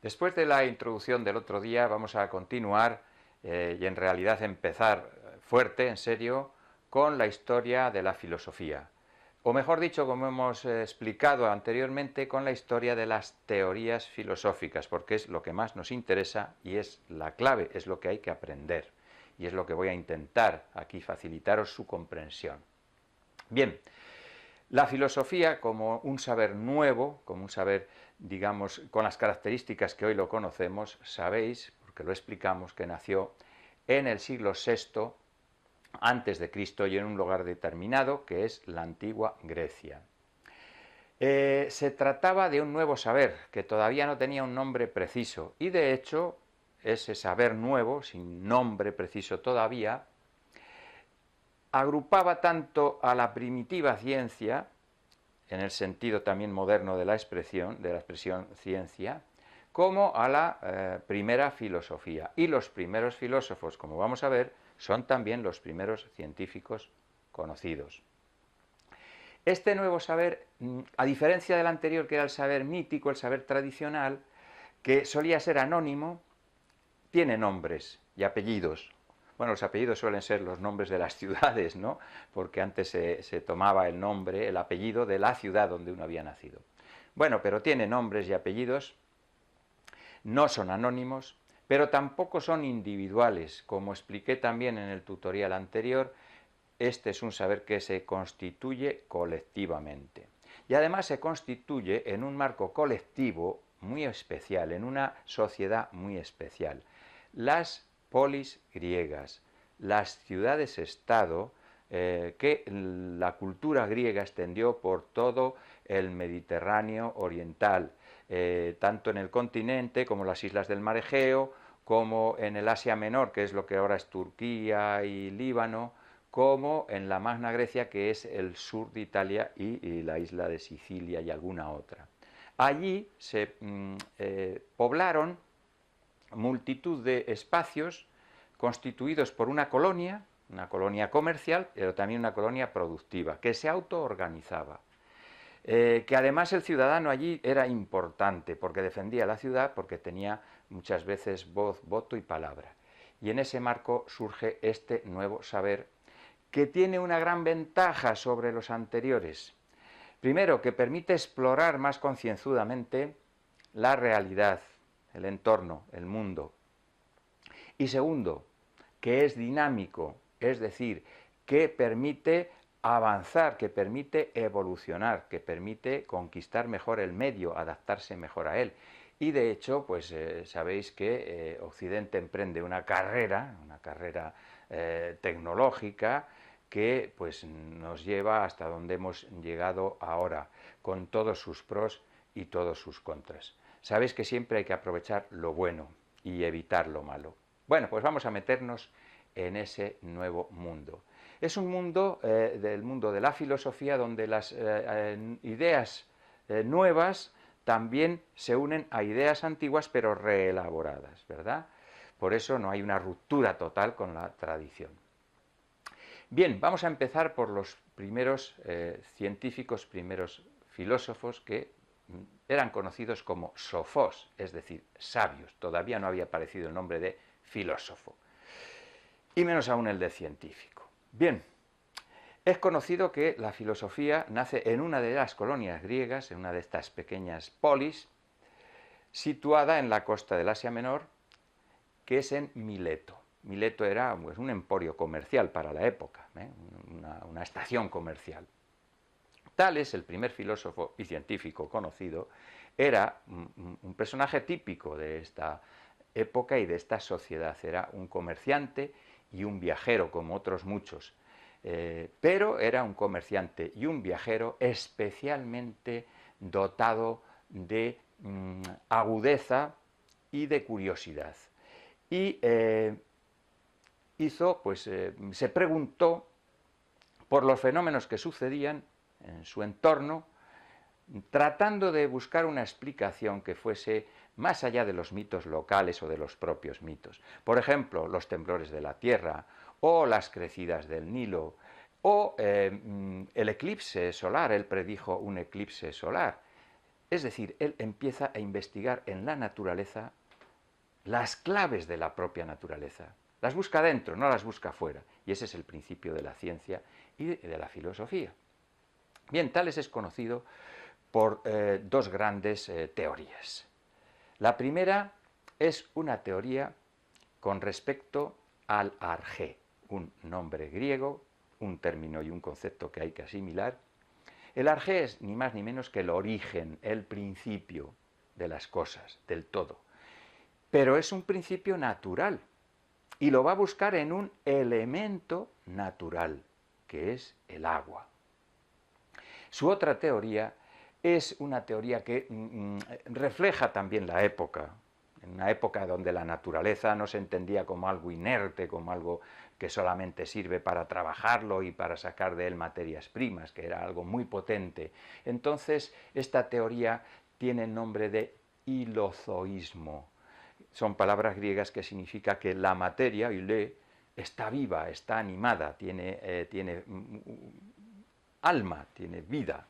Después de la introducción del otro día vamos a continuar y en realidad empezar fuerte, en serio, con la historia de la filosofía. O mejor dicho, como hemos explicado anteriormente, con la historia de las teorías filosóficas, porque es lo que más nos interesa y es la clave, es lo que hay que aprender. Y es lo que voy a intentar aquí facilitaros su comprensión. Bien, la filosofía como un saber nuevo, como un saber, digamos, con las características que hoy lo conocemos, sabéis, porque lo explicamos, que nació en el siglo VI antes de Cristo y en un lugar determinado, que es la antigua Grecia. Se trataba de un nuevo saber, que todavía no tenía un nombre preciso, y de hecho, ese saber nuevo, sin nombre preciso todavía, agrupaba tanto a la primitiva ciencia, en el sentido también moderno de la expresión ciencia, como a la primera filosofía. Y los primeros filósofos, como vamos a ver, son también los primeros científicos conocidos. Este nuevo saber, a diferencia del anterior, que era el saber mítico, el saber tradicional, que solía ser anónimo, tiene nombres y apellidos. Bueno, los apellidos suelen ser los nombres de las ciudades, ¿no? Porque antes se tomaba el nombre, el apellido de la ciudad donde uno había nacido. Bueno, pero tiene nombres y apellidos, no son anónimos, pero tampoco son individuales. Como expliqué también en el tutorial anterior, este es un saber que se constituye colectivamente. Y además se constituye en un marco colectivo muy especial, en una sociedad muy especial. Las polis griegas, las ciudades-estado, que la cultura griega extendió por todo el Mediterráneo oriental, tanto en el continente como las islas del mar Egeo, como en el Asia Menor, que es lo que ahora es Turquía y Líbano, como en la Magna Grecia, que es el sur de Italia y la isla de Sicilia y alguna otra. Allí se poblaron multitud de espacios constituidos por una colonia comercial, pero también una colonia productiva, que se autoorganizaba. Que además el ciudadano allí era importante, porque defendía la ciudad, porque tenía muchas veces voz, voto y palabra. Y en ese marco surge este nuevo saber, que tiene una gran ventaja sobre los anteriores. Primero, que permite explorar más concienzudamente la realidad, el entorno, el mundo. Y segundo, que es dinámico, es decir, que permite avanzar, que permite evolucionar, que permite conquistar mejor el medio, adaptarse mejor a él. Y de hecho, pues sabéis que Occidente emprende una carrera tecnológica, que pues nos lleva hasta donde hemos llegado ahora, con todos sus pros y todos sus contras. Sabéis que siempre hay que aprovechar lo bueno y evitar lo malo. Bueno, pues vamos a meternos en ese nuevo mundo. Es un mundo, del mundo de la filosofía, donde las ideas nuevas también se unen a ideas antiguas, pero reelaboradas, ¿verdad? Por eso no hay una ruptura total con la tradición. Bien, vamos a empezar por los primeros científicos, primeros filósofos que eran conocidos como sofos, es decir, sabios. Todavía no había aparecido el nombre de filósofo, y menos aún el de científico. Bien, es conocido que la filosofía nace en una de las colonias griegas, en una de estas pequeñas polis, situada en la costa del Asia Menor, que es en Mileto. Mileto era pues, un emporio comercial para la época, una estación comercial. Tales, el primer filósofo y científico conocido, era un personaje típico de esta época y de esta sociedad. Era un comerciante y un viajero, como otros muchos. Pero era un comerciante y un viajero especialmente dotado de agudeza y de curiosidad. Y se preguntó por los fenómenos que sucedían en su entorno, tratando de buscar una explicación que fuese más allá de los mitos locales o de los propios mitos. Por ejemplo, los temblores de la Tierra, o las crecidas del Nilo, o el eclipse solar. Él predijo un eclipse solar. Es decir, él empieza a investigar en la naturaleza las claves de la propia naturaleza. Las busca dentro, no las busca fuera. Y ese es el principio de la ciencia y de la filosofía. Bien, Tales es conocido por dos grandes teorías. La primera es una teoría con respecto al arjé, un nombre griego, un término y un concepto que hay que asimilar. El arjé es ni más ni menos que el origen, el principio de las cosas, del todo. Pero es un principio natural y lo va a buscar en un elemento natural, que es el agua. Su otra teoría es una teoría que refleja también la época, en una época donde la naturaleza no se entendía como algo inerte, como algo que solamente sirve para trabajarlo y para sacar de él materias primas, que era algo muy potente. Entonces, esta teoría tiene el nombre de hilozoísmo. Son palabras griegas que significa que la materia, hile, está viva, está animada, tiene alma, tiene vida.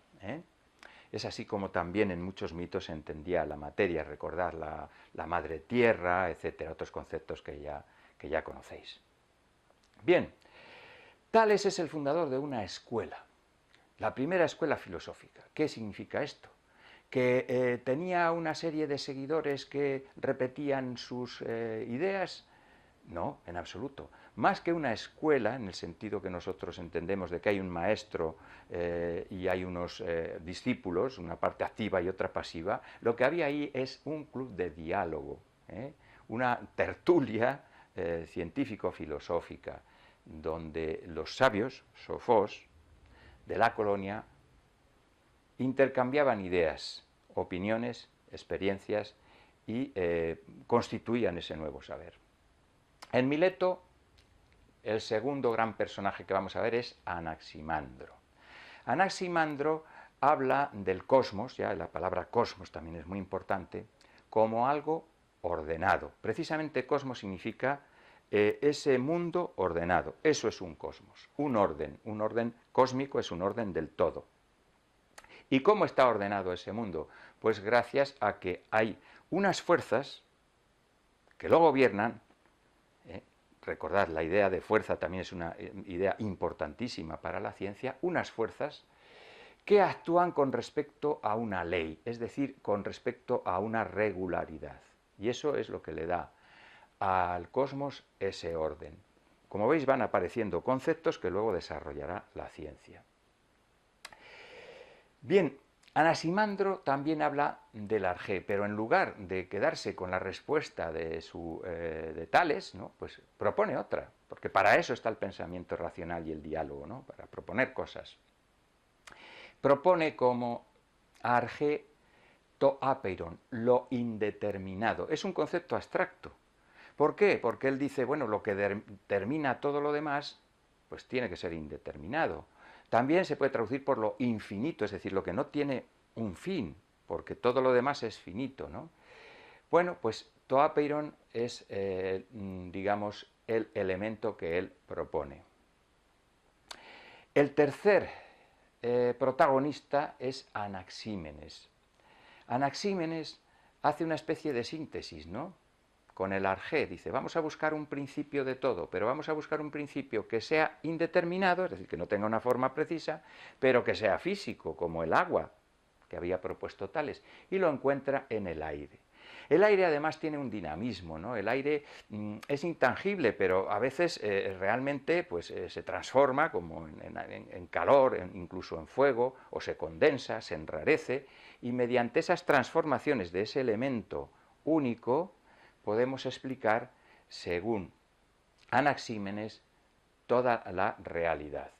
Es así como también en muchos mitos se entendía la materia, recordad la madre tierra, etcétera, otros conceptos que ya conocéis. Bien, Tales es el fundador de una escuela, la primera escuela filosófica. ¿Qué significa esto? ¿Que tenía una serie de seguidores que repetían sus ideas? No, en absoluto. Más que una escuela, en el sentido que nosotros entendemos de que hay un maestro y hay unos discípulos, una parte activa y otra pasiva, lo que había ahí es un club de diálogo, una tertulia científico-filosófica, donde los sabios, sofós, de la colonia, intercambiaban ideas, opiniones, experiencias y constituían ese nuevo saber. En Mileto, el segundo gran personaje que vamos a ver es Anaximandro. Anaximandro habla del cosmos, ya la palabra cosmos también es muy importante, como algo ordenado. Precisamente cosmos significa ese mundo ordenado. Eso es un cosmos, un orden cósmico es un orden del todo. ¿Y cómo está ordenado ese mundo? Pues gracias a que hay unas fuerzas que lo gobiernan. Recordad, la idea de fuerza también es una idea importantísima para la ciencia, unas fuerzas que actúan con respecto a una ley, es decir, con respecto a una regularidad. Y eso es lo que le da al cosmos ese orden. Como veis, van apareciendo conceptos que luego desarrollará la ciencia. Bien, Anaximandro también habla del arjé, pero en lugar de quedarse con la respuesta de Tales, ¿no? Pues propone otra, porque para eso está el pensamiento racional y el diálogo, ¿no? Para proponer cosas. Propone como arjé to apeiron, lo indeterminado. Es un concepto abstracto. ¿Por qué? Porque él dice, bueno, lo que determina todo lo demás, pues tiene que ser indeterminado. También se puede traducir por lo infinito, es decir, lo que no tiene un fin, porque todo lo demás es finito, ¿no? Bueno, pues to apeiron es, digamos, el elemento que él propone. El tercer protagonista es Anaxímenes. Anaxímenes hace una especie de síntesis, ¿no? Con el arjé, dice, vamos a buscar un principio de todo, pero vamos a buscar un principio que sea indeterminado, es decir, que no tenga una forma precisa, pero que sea físico, como el agua, que había propuesto Tales, y lo encuentra en el aire. El aire además tiene un dinamismo, ¿no? El aire es intangible, pero a veces realmente pues, se transforma como en calor, incluso en fuego, o se condensa, se enrarece, y mediante esas transformaciones de ese elemento único podemos explicar, según Anaxímenes, toda la realidad.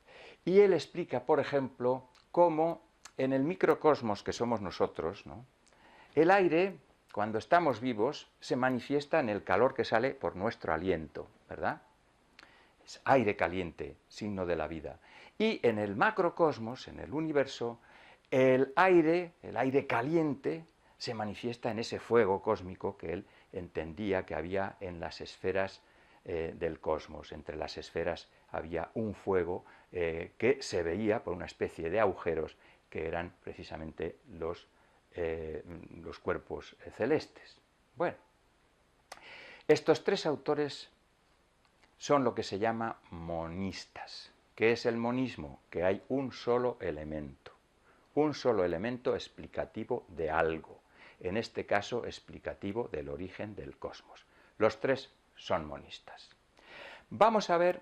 Y él explica, por ejemplo, cómo en el microcosmos que somos nosotros, ¿no? El aire, cuando estamos vivos, se manifiesta en el calor que sale por nuestro aliento, ¿verdad? Es aire caliente, signo de la vida. Y en el macrocosmos, en el universo, el aire caliente, se manifiesta en ese fuego cósmico que él entendía que había en las esferas del cosmos. Entre las esferas había un fuego que se veía por una especie de agujeros que eran precisamente los los cuerpos celestes. Bueno, estos tres autores son lo que se llama monistas. ¿Qué es el monismo? Que hay un solo elemento explicativo de algo, en este caso explicativo del origen del cosmos. Los tres son monistas. Vamos a ver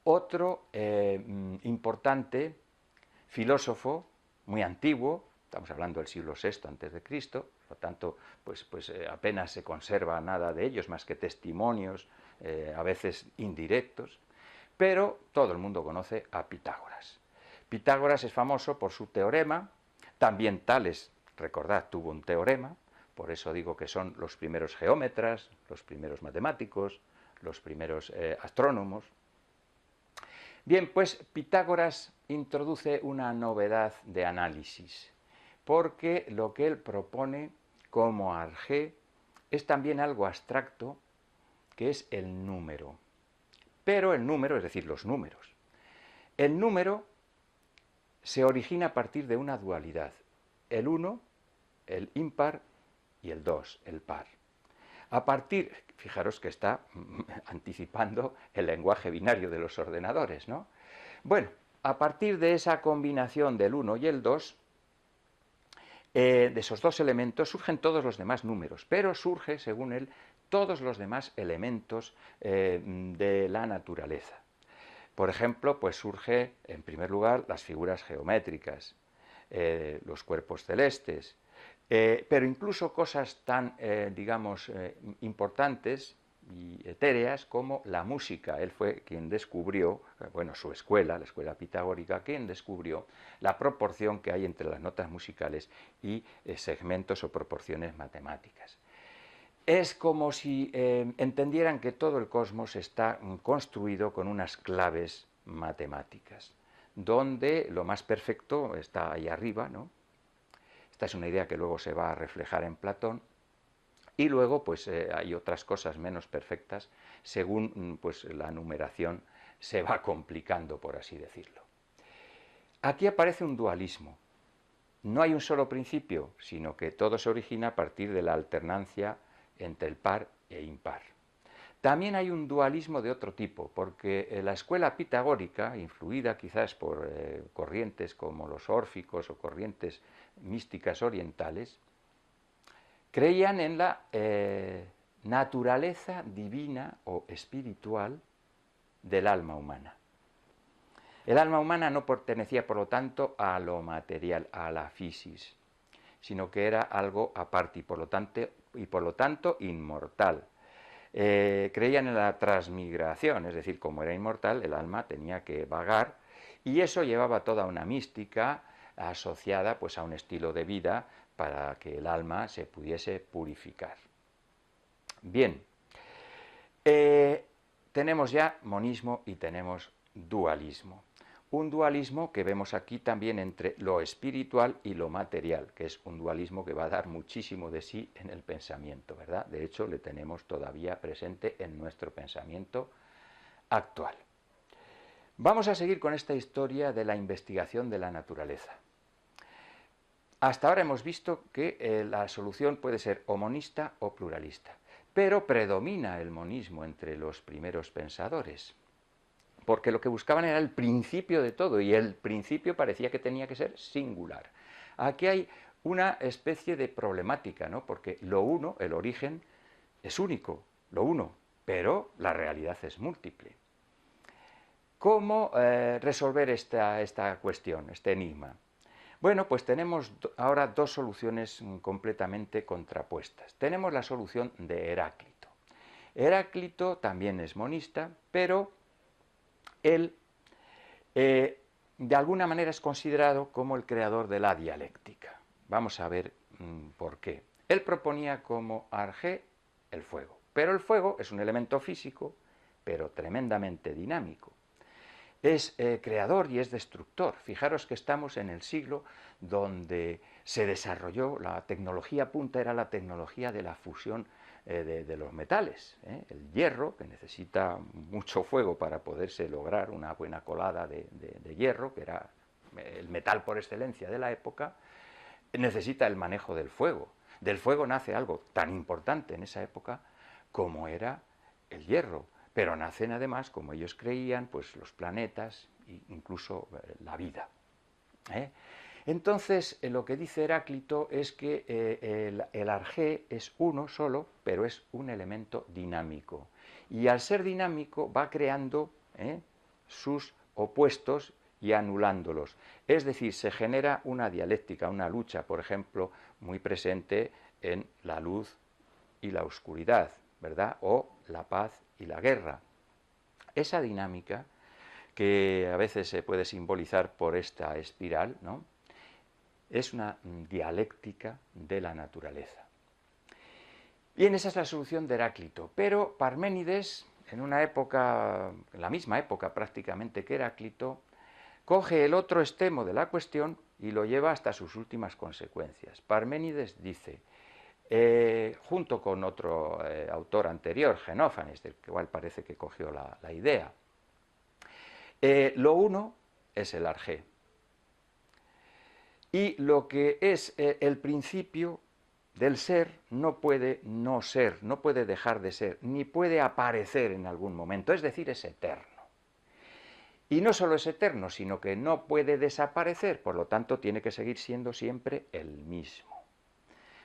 otro importante filósofo muy antiguo, estamos hablando del siglo VI a.C., por lo tanto, pues apenas se conserva nada de ellos, más que testimonios, a veces indirectos, pero todo el mundo conoce a Pitágoras. Pitágoras es famoso por su teorema, también Tales, recordad, tuvo un teorema, por eso digo que son los primeros geómetras, los primeros matemáticos, los primeros astrónomos. Bien, pues Pitágoras introduce una novedad de análisis, porque lo que él propone como arjé es también algo abstracto, que es el número. Pero el número, es decir, los números. El número se origina a partir de una dualidad, el 1, el impar, y el 2, el par. A partir, fijaros que está anticipando el lenguaje binario de los ordenadores, ¿no? Bueno, a partir de esa combinación del 1 y el 2, de esos dos elementos surgen todos los demás números, pero surge, según él, todos los demás elementos de la naturaleza. Por ejemplo, pues surge, en primer lugar, las figuras geométricas, los cuerpos celestes, pero incluso cosas tan, digamos, importantes y etéreas como la música. Él fue quien descubrió, bueno, su escuela, la escuela pitagórica, quien descubrió la proporción que hay entre las notas musicales y segmentos o proporciones matemáticas. Es como si entendieran que todo el cosmos está construido con unas claves matemáticas, donde lo más perfecto está ahí arriba, ¿no? Esta es una idea que luego se va a reflejar en Platón, y luego pues hay otras cosas menos perfectas según pues la numeración se va complicando, por así decirlo. Aquí aparece un dualismo. No hay un solo principio, sino que todo se origina a partir de la alternancia entre el par e impar. También hay un dualismo de otro tipo, porque la escuela pitagórica, influida quizás por corrientes como los órficos o corrientes místicas orientales, creían en la naturaleza divina o espiritual del alma humana. El alma humana no pertenecía, por lo tanto, a lo material, a la physis, sino que era algo aparte y por lo tanto inmortal. Creían en la transmigración, es decir, como era inmortal, el alma tenía que vagar, y eso llevaba toda una mística asociada pues a un estilo de vida para que el alma se pudiese purificar. Bien, tenemos ya monismo y tenemos dualismo. Un dualismo que vemos aquí también entre lo espiritual y lo material, que es un dualismo que va a dar muchísimo de sí en el pensamiento, ¿verdad? De hecho, le tenemos todavía presente en nuestro pensamiento actual. Vamos a seguir con esta historia de la investigación de la naturaleza. Hasta ahora hemos visto que la solución puede ser o monista o pluralista, pero predomina el monismo entre los primeros pensadores, porque lo que buscaban era el principio de todo, y el principio parecía que tenía que ser singular. Aquí hay una especie de problemática, ¿no? Porque lo uno, el origen, es único, lo uno, pero la realidad es múltiple. ¿Cómo resolver esta cuestión, este enigma? Bueno, pues tenemos ahora dos soluciones completamente contrapuestas. Tenemos la solución de Heráclito. Heráclito también es monista, pero él de alguna manera es considerado como el creador de la dialéctica. Vamos a ver por qué. Él proponía como arjé el fuego, pero el fuego es un elemento físico, pero tremendamente dinámico. Es creador y es destructor. Fijaros que estamos en el siglo donde se desarrolló, la tecnología punta era la tecnología de la fusión de los metales. El hierro, que necesita mucho fuego para poderse lograr una buena colada de hierro, que era el metal por excelencia de la época, necesita el manejo del fuego. Del fuego nace algo tan importante en esa época como era el hierro, pero nacen además, como ellos creían, pues los planetas e incluso la vida. Entonces, lo que dice Heráclito es que el arjé es uno solo, pero es un elemento dinámico. Y al ser dinámico va creando sus opuestos y anulándolos. Es decir, se genera una dialéctica, una lucha, por ejemplo, muy presente en la luz y la oscuridad, ¿verdad? O la paz y la guerra. Esa dinámica, que a veces se puede simbolizar por esta espiral, ¿no?, es una dialéctica de la naturaleza. Bien, esa es la solución de Heráclito, pero Parménides, en una época, en la misma época prácticamente que Heráclito, coge el otro extremo de la cuestión y lo lleva hasta sus últimas consecuencias. Parménides dice, junto con otro autor anterior, Genófanes, del cual parece que cogió la idea, lo uno es el arjé. Y lo que es el principio del ser no puede no ser, no puede dejar de ser, ni puede aparecer en algún momento, es decir, es eterno. Y no solo es eterno, sino que no puede desaparecer, por lo tanto tiene que seguir siendo siempre el mismo.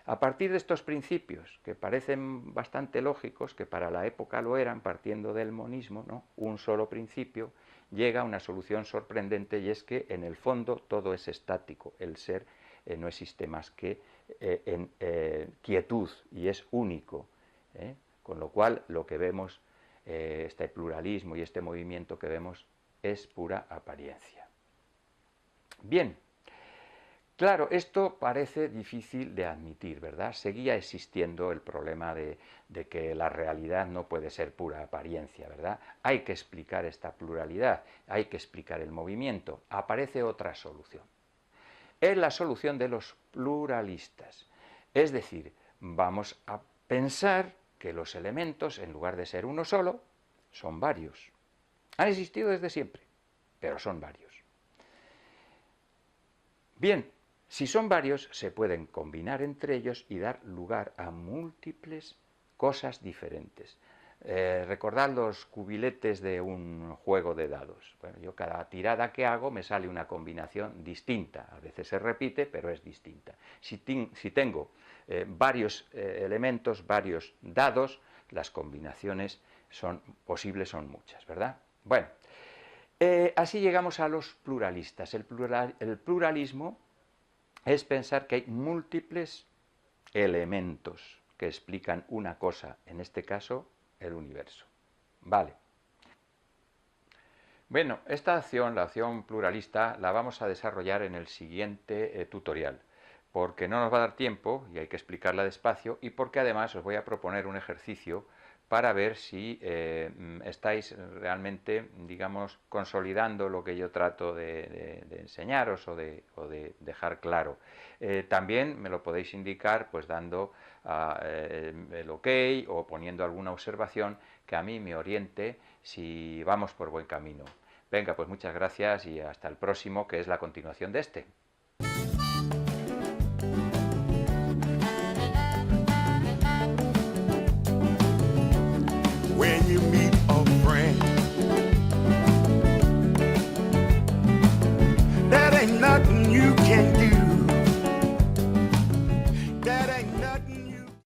A partir de estos principios, que parecen bastante lógicos, que para la época lo eran, partiendo del monismo, ¿no?, un solo principio, llega a una solución sorprendente, y es que en el fondo todo es estático, el ser no existe más que en quietud y es único, con lo cual lo que vemos, este pluralismo y este movimiento que vemos, es pura apariencia. Bien, claro, esto parece difícil de admitir, ¿verdad? Seguía existiendo el problema de que la realidad no puede ser pura apariencia, ¿verdad? Hay que explicar esta pluralidad, hay que explicar el movimiento. Aparece otra solución. Es la solución de los pluralistas. Es decir, vamos a pensar que los elementos, en lugar de ser uno solo, son varios. Han existido desde siempre, pero son varios. Bien, si son varios, se pueden combinar entre ellos y dar lugar a múltiples cosas diferentes. Recordad los cubiletes de un juego de dados. Bueno, yo cada tirada que hago me sale una combinación distinta. A veces se repite, pero es distinta. Si tengo varios elementos, varios dados, las combinaciones posibles son muchas, ¿verdad? Bueno, así llegamos a los pluralistas. El pluralismo es pensar que hay múltiples elementos que explican una cosa, en este caso, el universo. Vale. Bueno, esta acción, la acción pluralista, la vamos a desarrollar en el siguiente tutorial, porque no nos va a dar tiempo y hay que explicarla despacio, y porque además os voy a proponer un ejercicio para ver si estáis realmente, digamos, consolidando lo que yo trato de enseñaros o de dejar claro. También me lo podéis indicar pues dando el ok o poniendo alguna observación que a mí me oriente si vamos por buen camino. Venga, pues muchas gracias y hasta el próximo, que es la continuación de este.